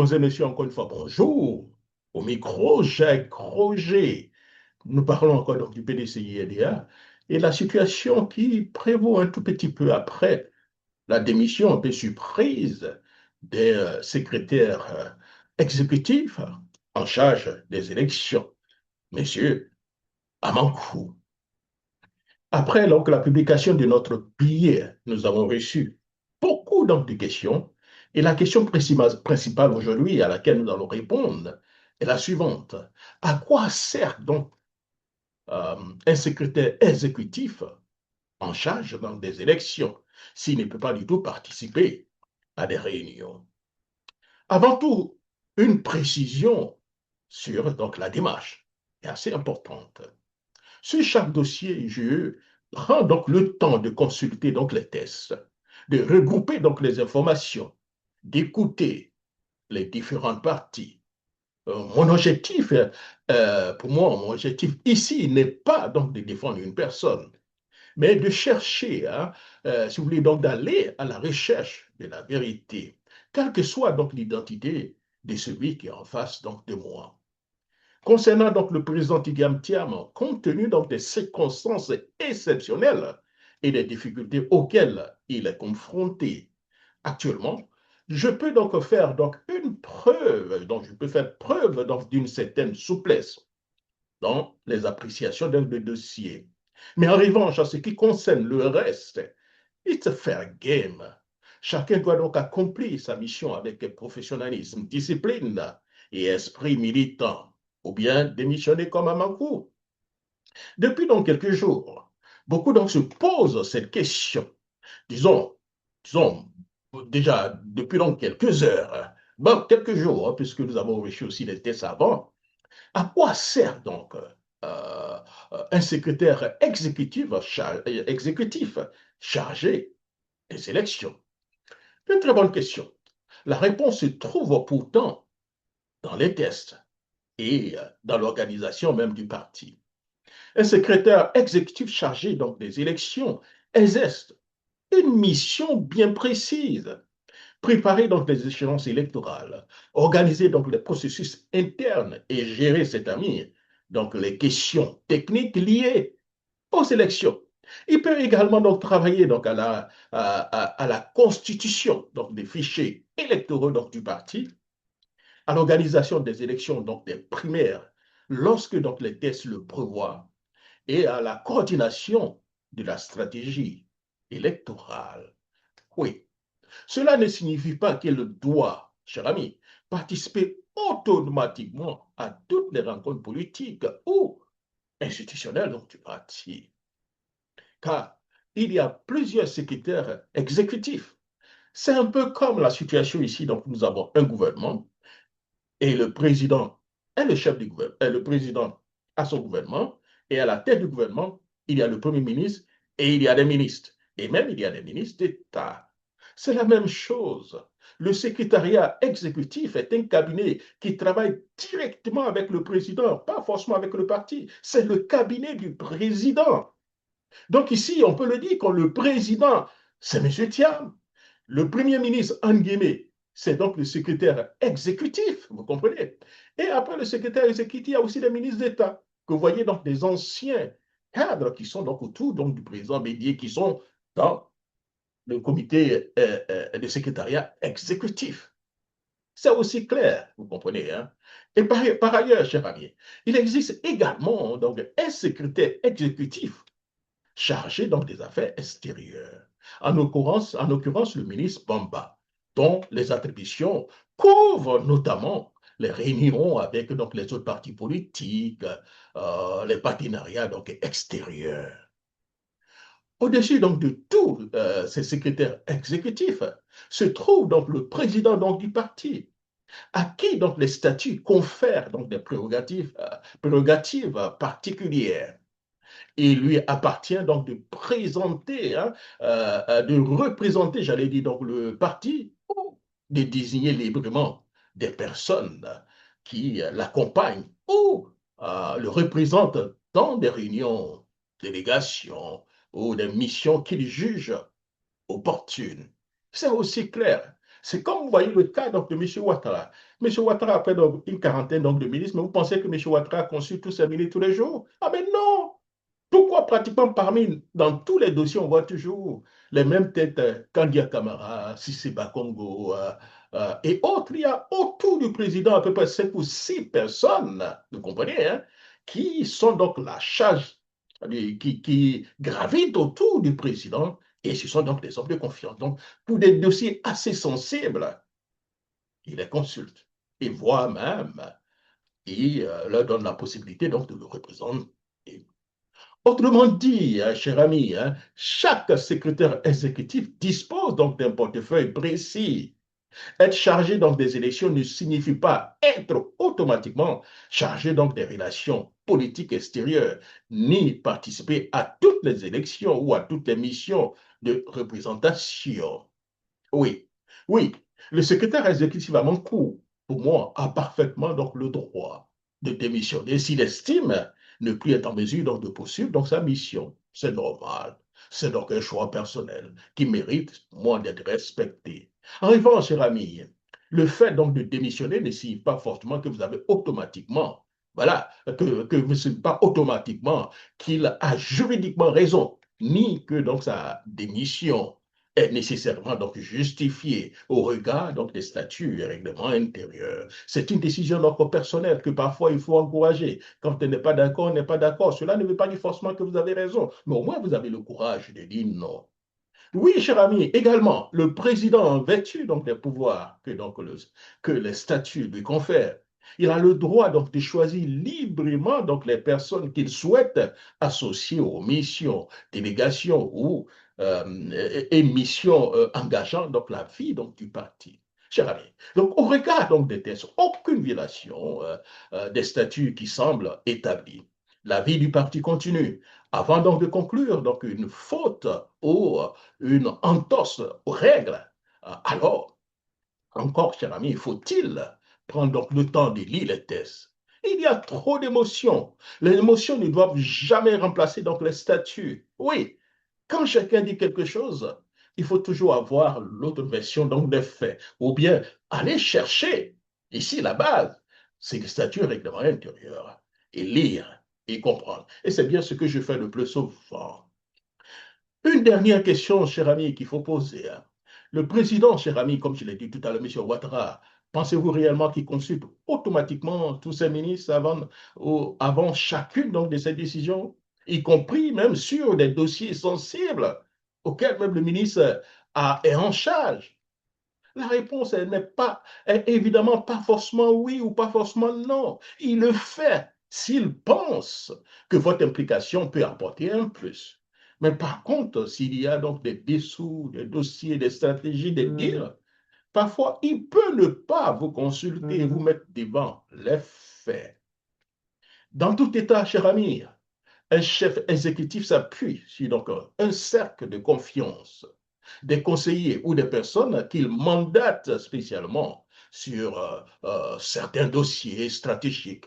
Mesdames et messieurs, encore une fois, bonjour. Au micro, Jacques Roger. Nous parlons encore donc du PDCI-LDA et la situation qui prévaut un tout petit peu après la démission un peu surprise des secrétaires exécutifs en charge des élections. Messieurs, à Mankou. Après donc, la publication de notre billet, nous avons reçu beaucoup donc, de questions. Et la question principale aujourd'hui à laquelle nous allons répondre est la suivante. À quoi sert donc un secrétaire exécutif en charge donc, des élections s'il ne peut pas du tout participer à des réunions? Avant tout, une précision sur donc, la démarche est assez importante. Sur chaque dossier, je prends donc le temps de consulter donc les tests, de regrouper donc les informations, d'écouter les différentes parties. Mon objectif, pour moi, mon objectif ici n'est pas donc de défendre une personne, mais de chercher, hein, si vous voulez, donc d'aller à la recherche de la vérité, quelle que soit donc l'identité de celui qui est en face donc de moi. Concernant donc le président Tigam Thiam, compte tenu donc des circonstances exceptionnelles et des difficultés auxquelles il est confronté actuellement, je peux donc faire donc une preuve, donc je peux faire preuve donc d'une certaine souplesse dans les appréciations d'un dossier. Mais en revanche, en ce qui concerne le reste, it's a fair game. Chacun doit donc accomplir sa mission avec professionnalisme, discipline et esprit militant, ou bien démissionner comme à Mankou. Depuis donc quelques jours, beaucoup donc se posent cette question. Disons, disons déjà depuis donc quelques heures, bon, quelques jours, hein, puisque nous avons reçu aussi des tests avant. À quoi sert donc un secrétaire exécutif chargé des élections? Une très bonne question. La réponse se trouve pourtant dans les tests et dans l'organisation même du parti. Un secrétaire exécutif chargé donc des élections exerce une mission bien précise. Préparer donc les échéances électorales, organiser donc les processus internes et gérer, cette année, donc les questions techniques liées aux élections. Il peut également donc travailler donc à la constitution donc des fichiers électoraux donc du parti, à l'organisation des élections donc des primaires lorsque donc les tests le prévoient et à la coordination de la stratégie électorale. Oui, cela ne signifie pas qu'elle doit, cher ami, participer automatiquement à toutes les rencontres politiques ou institutionnelles dont tu parti. Car il y a plusieurs secrétaires exécutifs. C'est un peu comme la situation ici. Donc, nous avons un gouvernement et le président est le chef du gouvernement. Le président a son gouvernement et à la tête du gouvernement, il y a le premier ministre et il y a des ministres. Et même il y a des ministres d'État. C'est la même chose. Le secrétariat exécutif est un cabinet qui travaille directement avec le président, pas forcément avec le parti. C'est le cabinet du président. Donc ici, on peut le dire, quand le président, c'est M. Thiam. Le premier ministre, en guillemets, c'est donc le secrétaire exécutif, vous comprenez? Et après le secrétaire exécutif, il y a aussi les ministres d'État, que vous voyez donc des anciens cadres qui sont donc autour donc, du président Bédier, qui sont dans le comité de secrétariat exécutif. C'est aussi clair, vous comprenez. Hein? Et par ailleurs, cher ami, il existe également donc, un secrétaire exécutif chargé donc des affaires extérieures. En l'occurrence, le ministre Bamba, dont les attributions couvrent notamment les réunions avec donc, les autres partis politiques, les partenariats donc, extérieurs. Au-dessus donc de tous ces secrétaires exécutifs se trouve donc le président donc, du parti, à qui donc les statuts confèrent donc des prérogatives particulières. Il lui appartient donc de présenter, hein, de représenter, j'allais dire, donc le parti, ou de désigner librement des personnes qui l'accompagnent ou le représentent dans des réunions, délégations ou des missions qu'il juge opportunes. C'est aussi clair. C'est comme vous voyez le cas donc, de M. Ouattara. M. Ouattara a fait donc, une quarantaine donc, de ministres, mais vous pensez que M. Ouattara a conçu tous ses ministres tous les jours? Ah mais non! Pourquoi pratiquement dans tous les dossiers, on voit toujours les mêmes têtes, Kandia Kamara, Sissi Bakongo et autres. Il y a autour du président à peu près 5 ou 6 personnes, vous comprenez, hein, qui sont donc la charge, qui gravitent autour du président et ce sont donc des hommes de confiance. Donc, pour des dossiers assez sensibles, il les consulte. Il voit même, il leur donne la possibilité donc de le représenter. Autrement dit, cher ami, hein, chaque secrétaire exécutif dispose donc d'un portefeuille précis. Être chargé donc des élections ne signifie pas être automatiquement chargé donc des relations politiques extérieures, ni participer à toutes les élections ou à toutes les missions de représentation. Oui, oui, le secrétaire exécutif à mon cours, pour moi, a parfaitement donc le droit de démissionner s'il estime ne plus être en mesure donc de poursuivre donc sa mission. C'est normal. C'est donc un choix personnel qui mérite, moi, d'être respecté. En revanche, cher ami, le fait donc de démissionner ne signifie pas forcément que vous avez automatiquement, voilà, que vous ne pas automatiquement qu'il a juridiquement raison, ni que donc sa démission est nécessairement donc justifié au regard donc des statuts et règlements intérieurs. C'est une décision donc personnelle que parfois il faut encourager. Quand on n'est pas d'accord, on n'est pas d'accord. Cela ne veut pas dire forcément que vous avez raison, mais au moins vous avez le courage de dire non. Oui, cher ami, également, le président, en vertu donc des pouvoirs que les statuts lui confèrent, il a le droit donc de choisir librement donc les personnes qu'il souhaite associer aux missions, délégations ou et missions engageant donc la vie donc du parti. Cher ami, donc au regard donc des tests, aucune violation des statuts qui semblent établis. La vie du parti continue. Avant donc de conclure donc une faute ou une entorse aux règles, alors, encore, cher ami, faut-il prendre donc le temps de lire les tests? Il y a trop d'émotions. Les émotions ne doivent jamais remplacer donc les statuts. Oui, quand quelqu'un dit quelque chose, il faut toujours avoir l'autre version donc des faits, ou bien aller chercher, ici la base, c'est le statut règlement intérieur, et lire et comprendre. Et c'est bien ce que je fais le plus souvent. Une dernière question, cher ami, qu'il faut poser, hein. Le président, cher ami, comme je l'ai dit tout à l'heure, M. Ouattara, pensez-vous réellement qu'il consulte automatiquement tous ses ministres avant chacune donc, de ses décisions, y compris même sur des dossiers sensibles auxquels même le ministre est en charge? La réponse est évidemment pas forcément oui ou pas forcément non. Il le fait s'il pense que votre implication peut apporter un plus. Mais par contre, s'il y a donc des dessous, des dossiers, des stratégies, des deals, parfois il peut ne pas vous consulter et vous mettre devant les faits. Dans tout état, cher ami, un chef exécutif s'appuie sur donc un cercle de confiance des conseillers ou des personnes qu'il mandate spécialement sur certains dossiers stratégiques.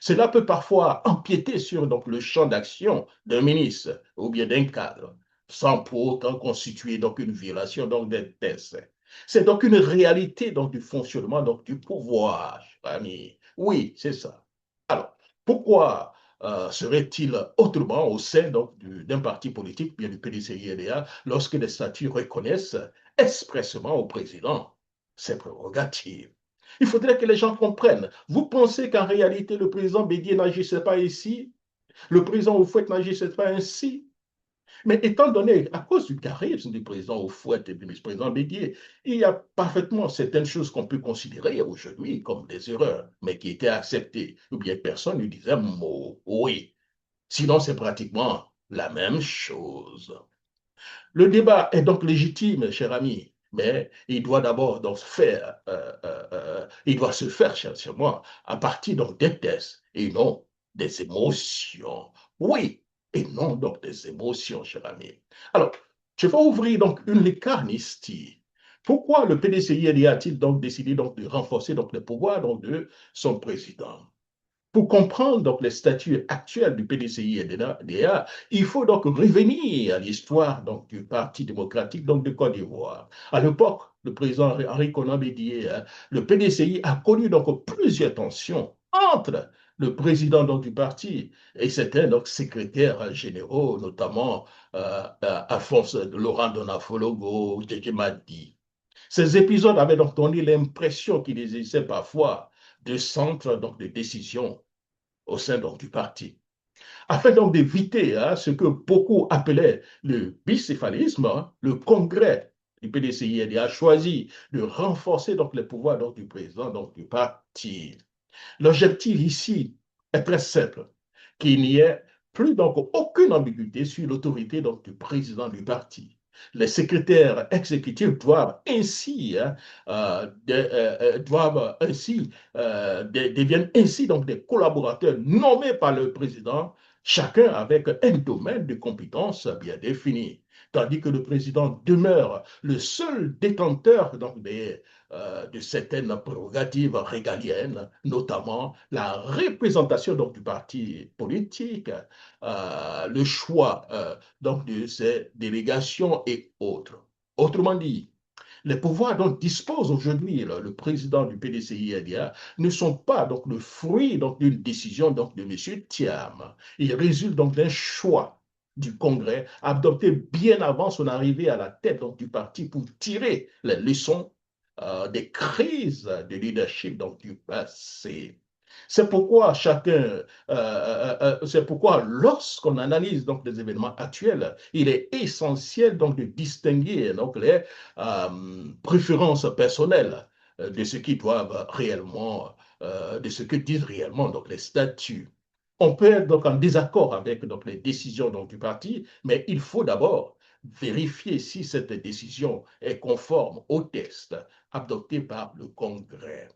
Cela peut parfois empiéter sur donc, le champ d'action d'un ministre ou bien d'un cadre, sans pour autant constituer donc, une violation donc, des tests. C'est donc une réalité donc, du fonctionnement donc, du pouvoir, ami. Oui, c'est ça. Alors, pourquoi serait-il autrement au sein d'un parti politique, bien du PDCI-LDA, lorsque les statuts reconnaissent expressément au président ses prérogatives? Il faudrait que les gens comprennent. Vous pensez qu'en réalité, le président Bédier n'agissait pas ici? Le président Oufouette n'agissait pas ainsi? Mais étant donné, à cause du charisme du président Oufouette et du vice-président Bédier, il y a parfaitement certaines choses qu'on peut considérer aujourd'hui comme des erreurs, mais qui étaient acceptées, ou bien personne ne disait mot. Oui. Sinon, c'est pratiquement la même chose. Le débat est donc légitime, cher ami, mais il doit d'abord donc il doit se faire, cher moi, à partir donc des tests et non des émotions. Oui, et non donc des émotions, cher ami. Alors, je vais ouvrir donc une carnistie. Pourquoi le PDCI a-t-il donc décidé donc de renforcer donc les pouvoirs donc de son président? Pour comprendre donc les statuts actuels du PDCI et de l'ADA, il faut donc revenir à l'histoire donc du Parti démocratique donc de Côte d'Ivoire. À l'époque, le président Henri Konan Bédié, hein, le PDCI a connu donc plusieurs tensions entre le président donc, du parti et certains donc, secrétaires généraux, notamment Alphonse Laurent Donafologo, Djedje Madi. Ces épisodes avaient donc donné l'impression qu'il existait parfois de centres donc, de décision au sein donc, du parti. Afin donc d'éviter hein, ce que beaucoup appelaient le bicéphalisme, hein, le Congrès du PDCID a choisi de renforcer donc, les pouvoirs donc, du président donc, du parti. L'objectif ici est très simple, qu'il n'y ait plus donc aucune ambiguïté sur l'autorité donc, du président du parti. Les secrétaires exécutifs doivent ainsi, hein, deviennent ainsi donc des collaborateurs nommés par le président, chacun avec un domaine de compétences bien défini, tandis que le président demeure le seul détenteur donc, de certaines prérogatives régaliennes, notamment la représentation donc, du parti politique, le choix donc, de ces délégations et autres. Autrement dit, les pouvoirs dont dispose aujourd'hui le président du PDCI-IDA ne sont pas donc le fruit donc d'une décision donc de M. Thiam. Ils résultent donc d'un choix du Congrès adopté bien avant son arrivée à la tête donc, du parti pour tirer les leçons des crises de leadership donc, du passé. C'est pourquoi lorsqu'on analyse donc les événements actuels, il est essentiel donc de distinguer donc les préférences personnelles de ce qui doivent réellement, de ce que disent réellement donc les statuts. On peut être donc en désaccord avec donc, les décisions donc, du parti, mais il faut d'abord vérifier si cette décision est conforme au texte adopté par le Congrès.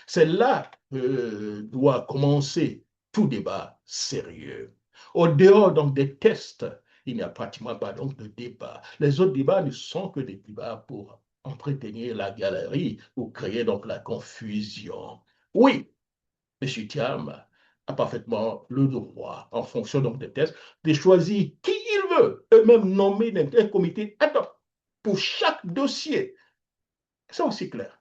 C'est là que doit commencer tout débat sérieux. Au dehors donc des tests, il n'y a pratiquement pas donc de débat. Les autres débats ne sont que des débats pour entretenir la galerie ou créer donc la confusion. Oui, M. Thiam a parfaitement le droit, en fonction donc des tests, de choisir qui il veut, eux-mêmes nommer un comité ad hoc pour chaque dossier. C'est aussi clair.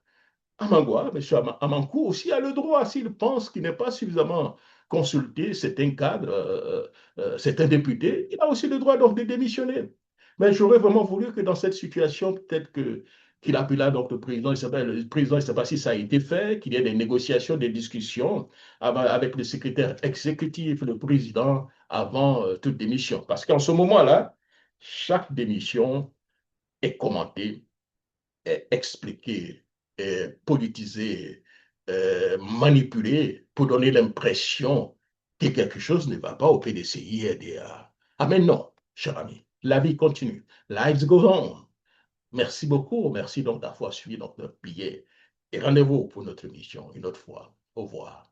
Amangua, M. Amankou aussi a le droit, s'il pense qu'il n'est pas suffisamment consulté, c'est un cadre, c'est un député, il a aussi le droit donc de démissionner. Mais j'aurais vraiment voulu que dans cette situation, peut-être que qu'il appela donc le président, il ne sait pas si ça a été fait, qu'il y ait des négociations, des discussions avec le secrétaire exécutif, le président, avant toute démission. Parce qu'en ce moment-là, chaque démission est commentée, expliquer, politiser, manipuler pour donner l'impression que quelque chose ne va pas au PDCI et DA. Ah mais non, cher ami, la vie continue. Life goes on. Merci beaucoup. Merci donc d'avoir suivi notre billet. Et rendez-vous pour notre émission une autre fois. Au revoir.